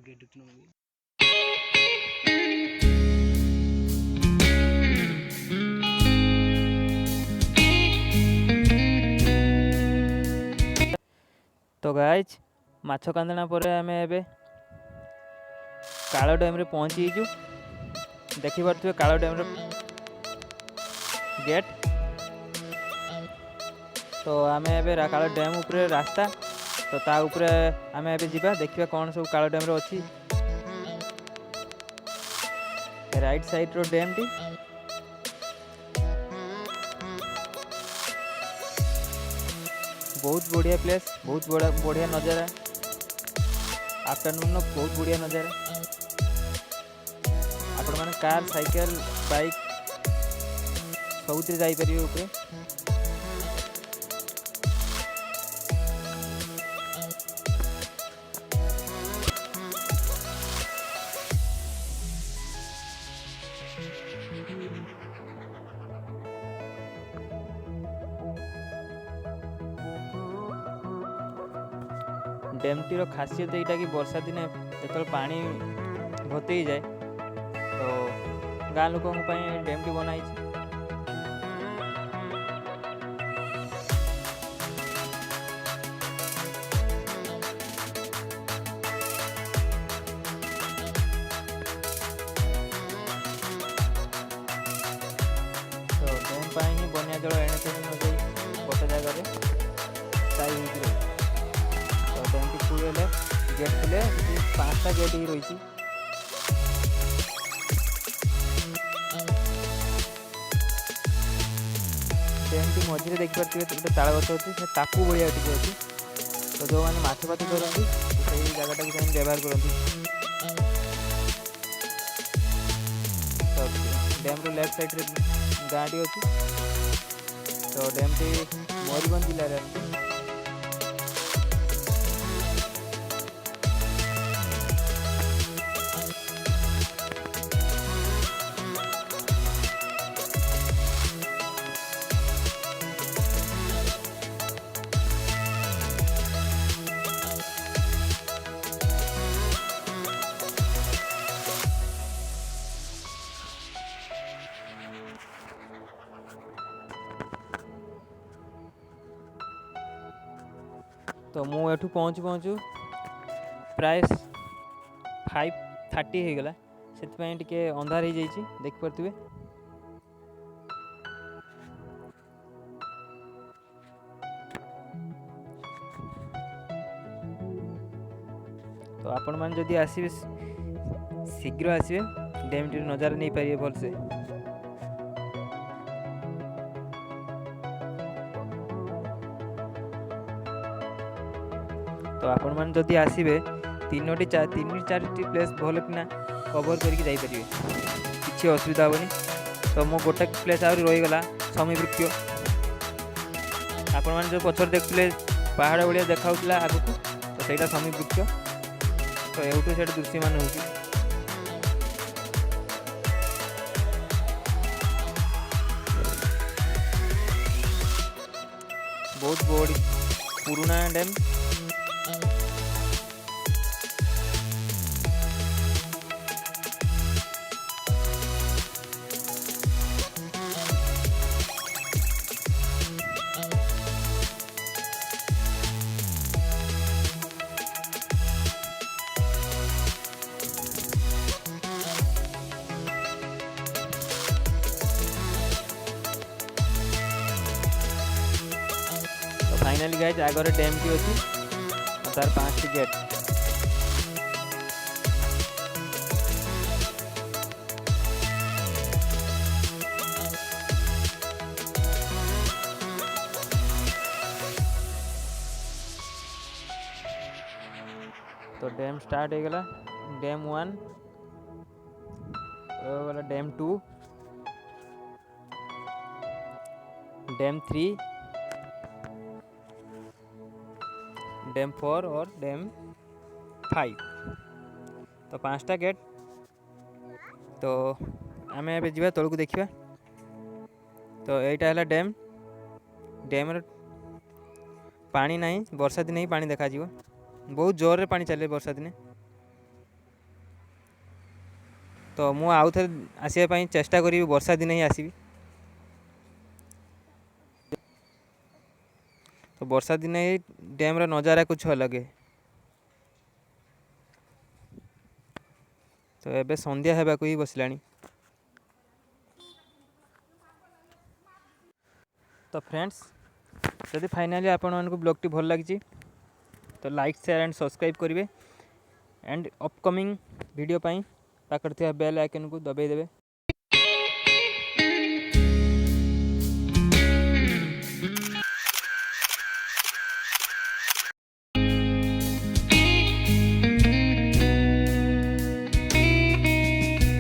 Gate उठने तो guys माछ कांदना पर आम ए कालो डैम रे पहुँचीजु। देखी पारे कालो डैम रे गेट। तो आम ए कालो डैम उपरे रास्ता तो ता उपरे आम ए जावा देखा कौन सब कालो डैम रे अच्छी। राइट साइड रो डैम टी बहुत बढ़िया प्लेस, बहुत बढ़िया नज़ारा। आफ्टरनून बहुत बढ़िया नज़ारा। आपण मैंने कार साइकेल बाइक सबुत जापर ऊपर। डैमटीर खासियत यहाँ कि वर्षा दिने जो पानी भतई जाए तो गाँ लोकों डैमटी बनाई। तो डैम ही बनिया जल एणे तेणे न जाई गोटे जगह स्थायी होती रही। तो डैमटी फुल हेले गेट खुले 5टा गेट ही रही। डैमटी मझे देखिए गोटे ताल गछ अच्छी से टापू भाया टे अच्छी। तो जो मैंने माछ फाछ धरती से जगटा को व्यवहार करती। तो डैम रो लेफ्ट साइड गाँ टी अच्छी। तो डैमटी मयूरभंज जिले में। तो मु एठू पहुँचू पहुँचू प्राय 5:30 हो गला। से टिके अंधार हो जाइए देखिपे। तो आपण मैंने जदि आसबे शीघ्र आसबे डैम टी नज़ारा नहीं पारे भलसे। तो आपण मैंने जदि आसबे 3-4टी प्लेस भल कि कवर करके जापरेंगे किसी असुविधा हेनी। तो मो गोटे प्लेस आहरी रहीगला समीवृक्ष। आपण मैंने जो पछर देखते पहाड़ भाया देखा आग को तो सहीटा समीवृक्ष। तो एवटू से दृश्य मान हो बहुत बड़ी पुराना डैम। फाइनाली गाइज आगे डैम टी अच्छी तार 5टी गेट। तो डैम स्टार्ट हो गला। डैम 1 वाला डैम 2 डैम 3 डैम 4 और डैम 5। तो 5टा गेट। तो आम ए जा तौक देखा। तो यहाँ है डैम। डैम पानी ना वर्षा दिन ही पानी देखा बहुत जोर रे पानी चले वर्षा दिने। तो मु आउ थे आसवाई चेष्टा करी वर्षा दिन ही आसबि। तो वर्षा दिन ही डैम नज़ारा कुछ अलग है। तो एबे संध्या होगा ही बसला। तो फ्रेंड्स जदि फाइनाली आपण मानक ब्लॉग टी भल लगी तो लाइक शेयर एंड सब्सक्राइब करेंगे एंड अपकमिंग वीडियो पाई पाखर बेल आइकन को दबाई देवे।